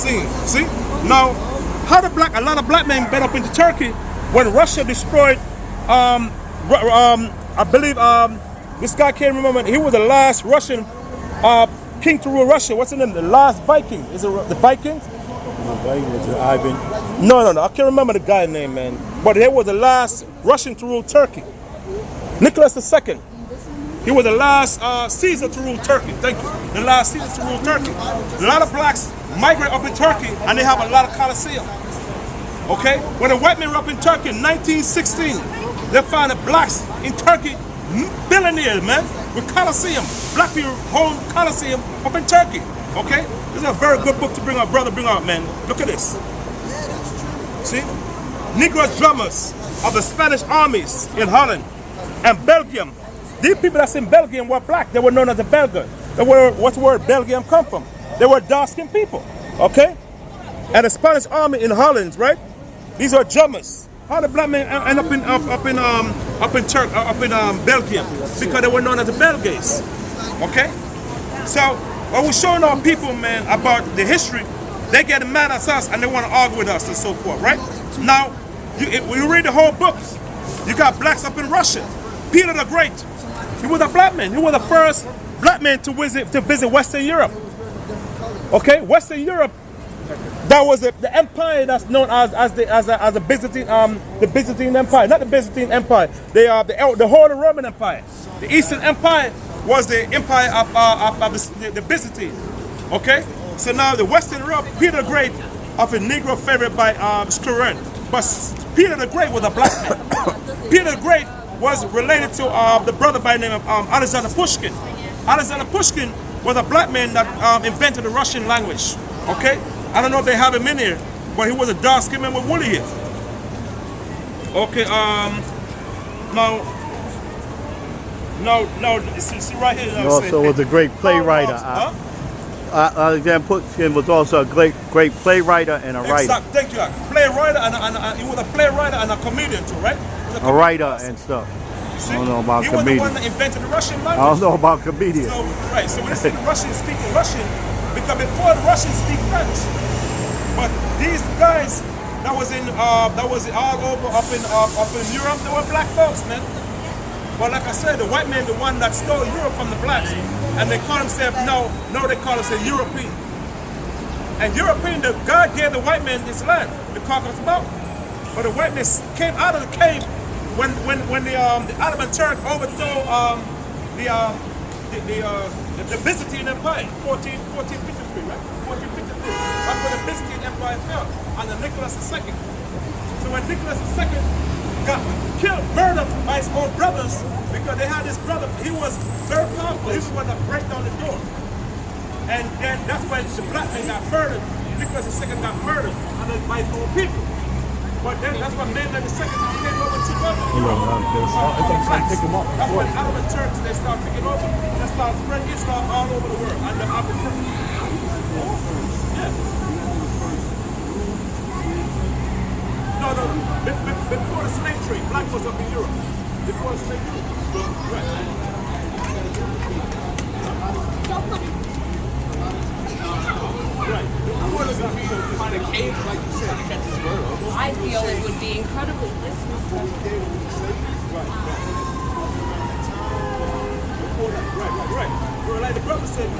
scene. See? Now, how a lot of black men went up into Turkey when Russia destroyed, I believe, this guy can't remember, he was the last Russian king to rule Russia. What's his name? The last Viking. Is it the Vikings? Ivan. No. I can't remember the guy's name, man. But he was the last Russian to rule Turkey. Nicholas II. He was the last Caesar to rule Turkey. Thank you. The last Caesar to rule Turkey. A lot of blacks migrate up in Turkey, and they have a lot of coliseum. Okay? When the white men were up in Turkey in 1916, they found the blacks in Turkey, billionaires, man, with coliseum. Black people hold coliseum up in Turkey. Okay? This is a very good book to bring out, brother, bring out, man. Look at this. See? Negro drummers of the Spanish armies in Holland and Belgium. These people that's in Belgium were black. They were known as the Belgians. They were, what's the word Belgium come from? They were dark-skinned people. Okay? And the Spanish army in Holland, right? These are drummers. How the black men end up in Belgium? Because they were known as the Belgays. Okay? So when we're showing our people, man, about the history, they get mad at us and they want to argue with us and so forth, right? Now, when you read the whole book, you got blacks up in Russia. Peter the Great, he was a black man. He was the first black man to visit Western Europe. Okay, Western Europe. That was the empire that's known as the Byzantine Empire, not the Byzantine Empire. The Holy Roman Empire. The Eastern Empire was the empire of the Byzantine. Okay, so now the Western Europe, Peter the Great, of a Negro favorite by Scuren. But Peter the Great was a black man. Peter the Great was related to the brother by the name of Alexander Pushkin. Alexander Pushkin was a black man that invented the Russian language. Okay, I don't know if they have him in here, but he was a dark-skinned man with woolly hair. Okay, no, see right here. He also was a great playwright. Alexander Pushkin was also a great playwright and a writer. Exactly. Thank you. Playwright and he was a playwright and a comedian too, right? A writer and stuff. See, I don't know about comedian. He was the one that invented the Russian language. I don't know about comedian. So, right. So when you see the Russians speaking Russian, because before the Russians speak French, but these guys that was all over up in Europe, they were black folks, man. But like I said, the white man, the one that stole Europe from the blacks, and they call themselves they call themselves European. And European, God gave the white man this land, the Caucasus Mountain. But the white man came out of the cave when the Ottoman Turk overthrew the Byzantine Empire, 1453, right? 1453. That's when the Byzantine Empire fell under Nicholas II. So when Nicholas II got murdered by his own brothers, because they had this brother, he was very powerful. He was one that break down the door. And then that's when the black man got murdered. Nicholas II got murdered by his own people. But then that's when Mehmed II came over to govern. That's when Ottoman Turks, they start taking over. They start spreading Islam all over the world under Ottoman Turks. Yeah. No. Before the slave trade, black was up in Europe. Before the slave trade. Right. Right. Find a cave, like you said, to catch this bird. I feel it would be incredibly disrespectful. Right. Well, like the brother said,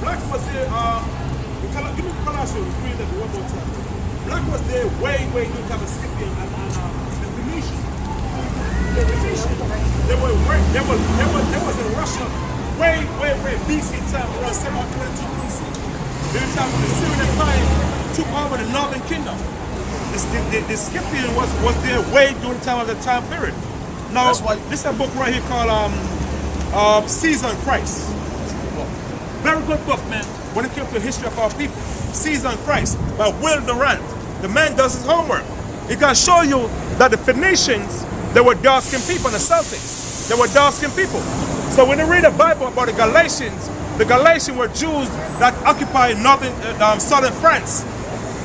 blacks was there. Give me the Colossians, read that one more time. Black was there way you have a Scythian and Phoenician. The Phoenician, they was in Russia way BC time, around 722 BC. During the time when the Syrian Empire took over the Northern Kingdom. The Scythian was there way during the time of the time period. Now, this is a book right here called Caesar and Christ. Very good book, man, when it comes to the history of our people. Caesar and Christ by Will Durant. The man does his homework. He can show you that the Phoenicians, they were dark-skinned people, and the Celtics, they were dark-skinned people. So when you read the Bible about the Galatians were Jews that occupied southern France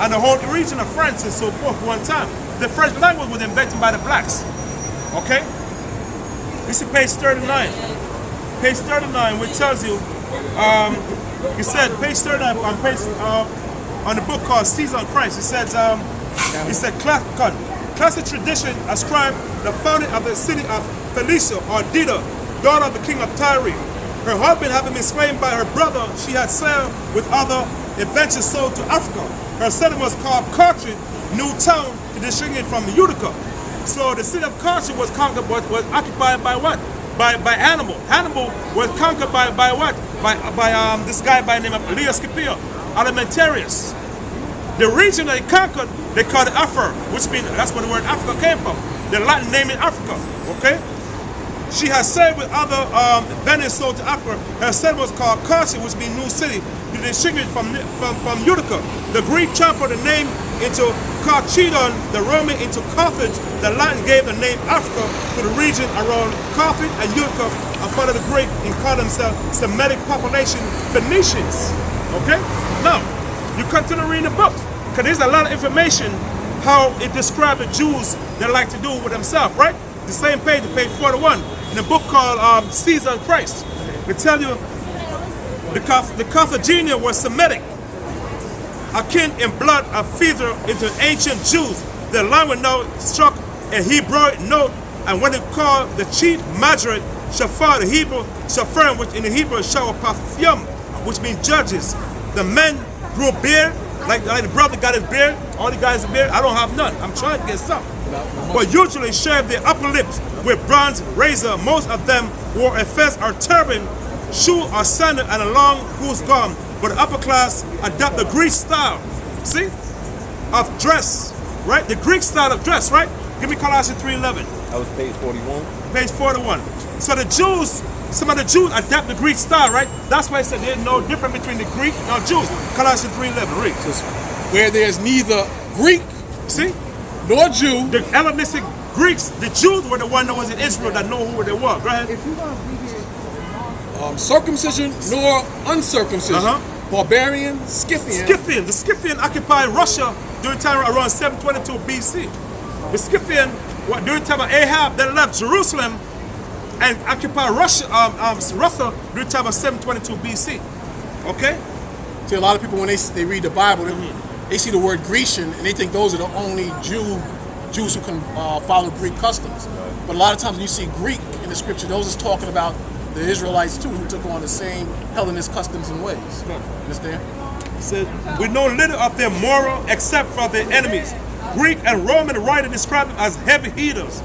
and the whole region of France and so forth one time. The French language was invented by the blacks. Okay? This is page 39. Page 39, which tells you, he said, page 39 on page on the book called Season on Christ. It said, classic tradition ascribed the founding of the city of Phoenicia, or Dida, daughter of the king of Tyre. Her husband having been slain by her brother, she had sailed with other adventurous souls to Africa. Her city was called Carthage, new town to distinguish from Utica. So the city of Carthage was conquered, was occupied by what? By Hannibal. Hannibal was conquered by what? By this guy by the name of Leus Scipio, Alimentarius. The region they conquered, they called it Africa, which means that's where the word Africa came from. The Latin name in Africa. Okay. She has sailed with other Venice sold to Africa. Her city was called Carthage, which means new city, to distinguish from Utica. The Greek transferred the name into Carchedon, the Roman into Carthage. The Latin gave the name Africa to the region around Carthage and Utica, and followed the Greek and called themselves Semitic population Phoenicians. Okay? Now, you continue reading the book, because there's a lot of information how it describes the Jews they like to do with themselves, right? The same page 41, in a book called Season on Christ. They tell you the Carthaginians were Semitic, akin in blood of feather into ancient Jews. Their language now struck a Hebrew note, and when they called the chief magistrate Shafar, the Hebrew Shafar, which in the Hebrew is Shawapathium, which means judges. The men grew beard, like the brother got his beard, all the guys have beard. I don't have none. I'm trying to get some. But usually shave their upper lips with bronze razor. Most of them wore a fez or turban, shoe or sandal, and a long goose gown. But the upper class adopt the Greek style, see, of dress, right? The Greek style of dress, right? Give me Colossians 3:11. That was page 41. Page 41. So the Jews, some of the Jews adapt the Greek style, right? That's why I said there's no difference between the Greek and Jews. Colossians 3:11, read. Where there's neither Greek, see, nor Jew. The Hellenistic Greeks, the Jews were the one that was in Israel that know who they were. Go ahead. Circumcision nor uncircumcision. Barbarian, Scythian. The Scythian occupied Russia during time around 722 BC. The Scythian, during the time of Ahab, they left Jerusalem and occupied Russia, during the time of 722 BC. Okay? See, a lot of people when they read the Bible, they see the word Grecian and they think those are the only Jews who can follow Greek customs. But a lot of times when you see Greek in the scripture, those is talking about the Israelites too, who took on the same Hellenist customs and ways. Understand? He said, we know little of their moral except for their enemies. Greek and Roman writer described them as heavy eaters,